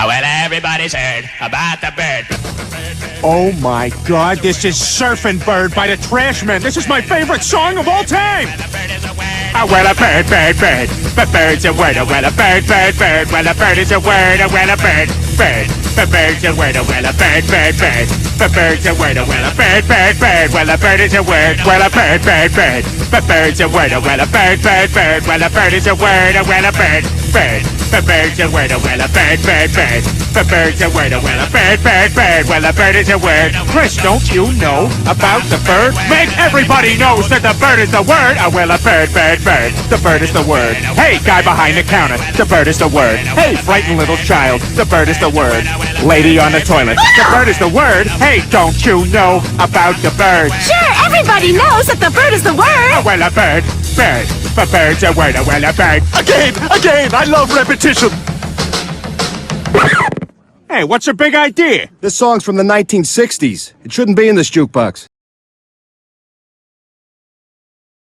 Oh, well, everybody's heard about the bird. Oh my God, this is Surfing Bird by the Trashmen. This is my favorite song of all time. Oh, well, a bird, bird, bird. But bird's a word. Oh, well, a bird, bird, bird. Well, a bird is a word. Oh, well, a bird, bird. But bird's a word. Oh, well, a bird, bird, bird. But bird's a word. Oh, well, a bird, bird, bird. Well, a bird is a word. Well, a bird, bird, bird. But bird's a word. Oh, well, a bird, bird, bird. Well, a bird is a word. Oh, well, a bird, bird. But bird's a word. Oh, well, a bird, bird, bird. But bird's a word. Oh, well, a bird, bird, bird. Well, a bird is a word. Chris, don't you know about the bird? Make everybody knows that the bird is the word. Oh, well, a bird, bird, bird. The bird is the word. Hey, guy behind the counter, the bird is the word. Hey, frightened little child, the bird is the word. Lady on the toilet, the bird is the word. Hey, don't you know about the bird? Sure, everybody knows that the bird is the word. Oh, well, a bird, bird. But bird's a word. Oh, well, a bird. Again, I love repetition. Hey, what's your big idea? This song's from the 1960s. It shouldn't be in this jukebox.